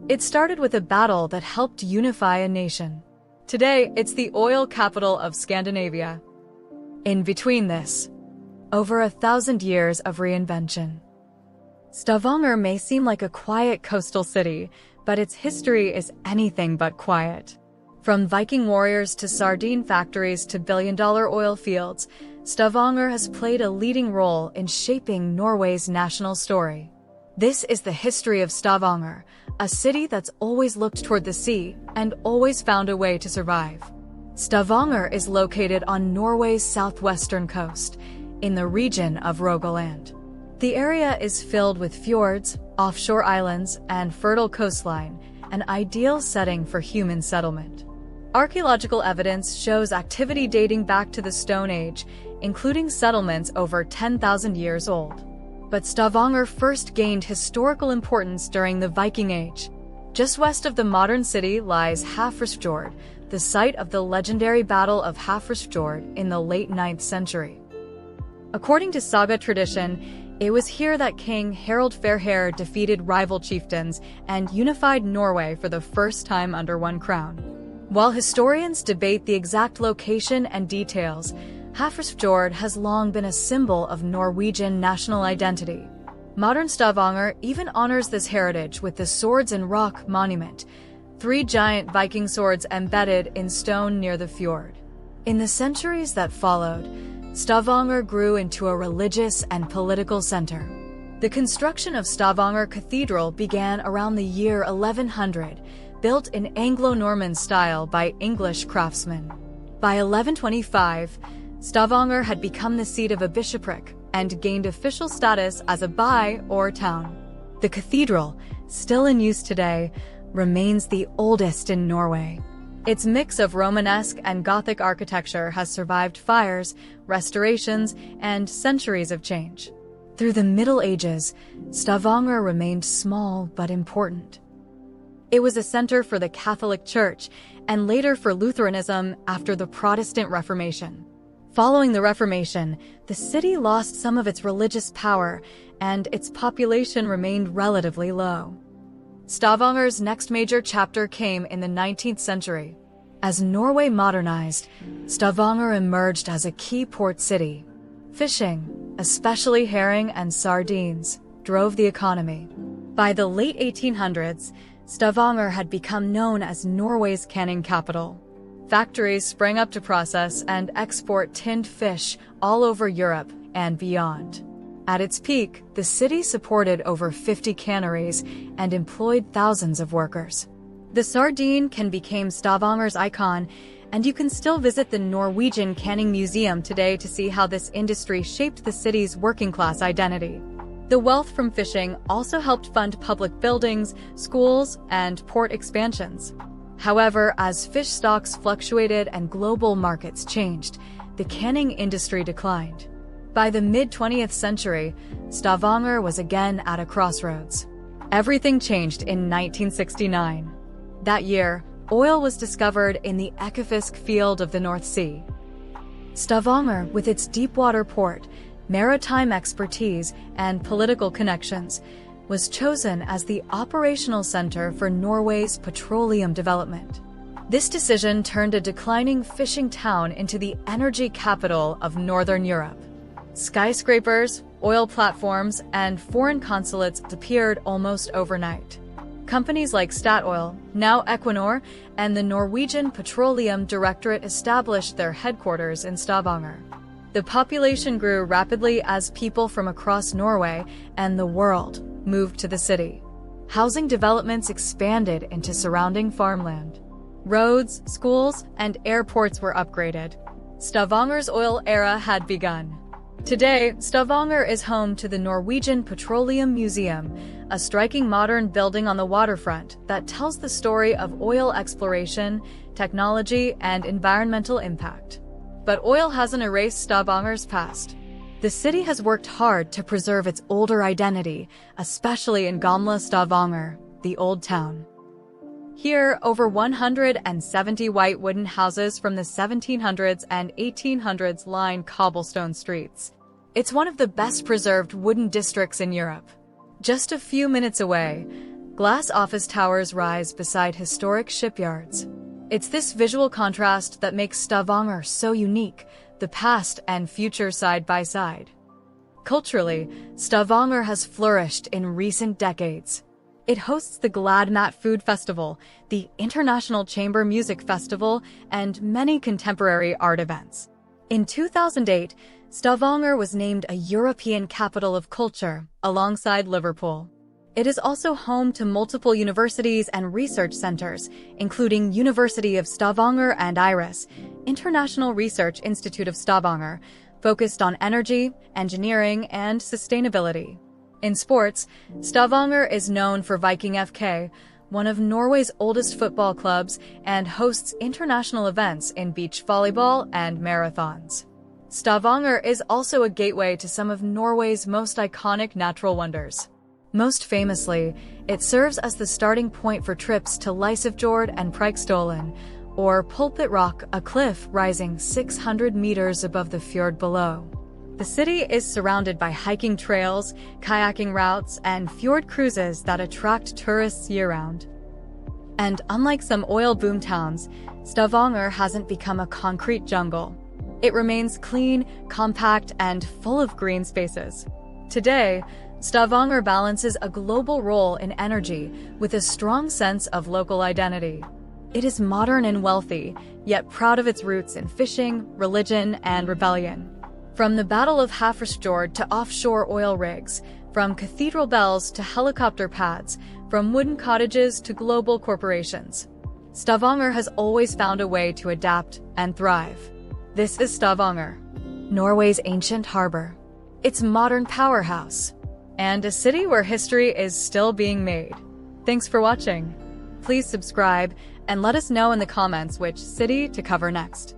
It started with a battle that helped unify a nation. Today, it's the oil capital of Scandinavia. In between this, over 1,000 years of reinvention. Stavanger may seem like a quiet coastal city, but its history is anything but quiet. From Viking warriors to sardine factories to billion-dollar oil fields, Stavanger has played a leading role in shaping Norway's national story. This is the history of Stavanger, a city that's always looked toward the sea and always found a way to survive. Stavanger is located on Norway's southwestern coast, in the region of Rogaland. The area is filled with fjords, offshore islands, and fertile coastline, an ideal setting for human settlement. Archaeological evidence shows activity dating back to the Stone Age, including settlements over 10,000 years old. But Stavanger first gained historical importance during the Viking Age. Just west of the modern city lies Hafrsfjord, the site of the legendary Battle of Hafrsfjord in the late 9th century. According to saga tradition, it was here that King Harald Fairhair defeated rival chieftains and unified Norway for the first time under one crown. While historians debate the exact location and details, Hafrsfjord has long been a symbol of Norwegian national identity. Modern Stavanger even honors this heritage with the Swords and Rock monument, 3 giant Viking swords embedded in stone near the fjord. In the centuries that followed, Stavanger grew into a religious and political center. The construction of Stavanger Cathedral began around the year 1100, built in Anglo-Norman style by English craftsmen. By 1125, Stavanger had become the seat of a bishopric and gained official status as a by or town. The cathedral, still in use today, remains the oldest in Norway. Its mix of Romanesque and Gothic architecture has survived fires, restorations, and centuries of change. Through the Middle Ages, Stavanger remained small but important. It was a center for the Catholic Church and later for Lutheranism after the Protestant Reformation. Following the Reformation, the city lost some of its religious power and its population remained relatively low. Stavanger's next major chapter came in the 19th century. As Norway modernized, Stavanger emerged as a key port city. Fishing, especially herring and sardines, drove the economy. By the late 1800s, Stavanger had become known as Norway's canning capital. Factories sprang up to process and export tinned fish all over Europe and beyond. At its peak, the city supported over 50 canneries and employed thousands of workers. The sardine can become Stavanger's icon, and you can still visit the Norwegian Canning Museum today to see how this industry shaped the city's working-class identity. The wealth from fishing also helped fund public buildings, schools, and port expansions. However, as fish stocks fluctuated and global markets changed, the canning industry declined. By the mid-20th century, Stavanger was again at a crossroads. Everything changed in 1969. That year, oil was discovered in the Ekofisk field of the North Sea. Stavanger, with its deep-water port, maritime expertise, and political connections, was chosen as the operational center for Norway's petroleum development. This decision turned a declining fishing town into the energy capital of Northern Europe. Skyscrapers, oil platforms, and foreign consulates appeared almost overnight. Companies like Statoil, now Equinor, and the Norwegian Petroleum Directorate established their headquarters in Stavanger. The population grew rapidly as people from across Norway and the world moved to the city. Housing developments expanded into surrounding farmland. Roads, schools, and airports were upgraded. Stavanger's oil era had begun. Today, Stavanger is home to the Norwegian Petroleum Museum, a striking modern building on the waterfront that tells the story of oil exploration, technology, and environmental impact. But oil hasn't erased Stavanger's past. The city has worked hard to preserve its older identity, especially in Gamla Stavanger, the Old Town. Here, over 170 white wooden houses from the 1700s and 1800s line cobblestone streets. It's one of the best preserved wooden districts in Europe. Just a few minutes away, Glass office towers rise beside historic shipyards. It's this visual contrast that makes Stavanger so unique, the past and future side by side. Culturally, Stavanger has flourished in recent decades. It hosts the Gladmat Food Festival, the International Chamber Music Festival, and many contemporary art events. In 2008, Stavanger was named a European Capital of Culture, alongside Liverpool. It is also home to multiple universities and research centers, including University of Stavanger and IRIS, International Research Institute of Stavanger, focused on energy, engineering, and sustainability. In sports, Stavanger is known for Viking FK, one of Norway's oldest football clubs, and hosts international events in beach volleyball and marathons. Stavanger is also a gateway to some of Norway's most iconic natural wonders. Most famously, it serves as the starting point for trips to Lysefjord and Preikestolen, or Pulpit Rock, a cliff rising 600 meters above the fjord below. The city is surrounded by hiking trails, kayaking routes, and fjord cruises that attract tourists year-round. And unlike some oil boom towns, Stavanger hasn't become a concrete jungle. It remains clean, compact, and full of green spaces. Today, Stavanger balances a global role in energy with a strong sense of local identity. It is modern and wealthy, yet proud of its roots in fishing, religion, and rebellion. From the Battle of Hafrsfjord to offshore oil rigs, from cathedral bells to helicopter pads, from wooden cottages to global corporations, Stavanger has always found a way to adapt and thrive. This is Stavanger, Norway's ancient harbor, its modern powerhouse, and a city where history is still being made. Thanks for watching. Please subscribe and let us know in the comments which city to cover next.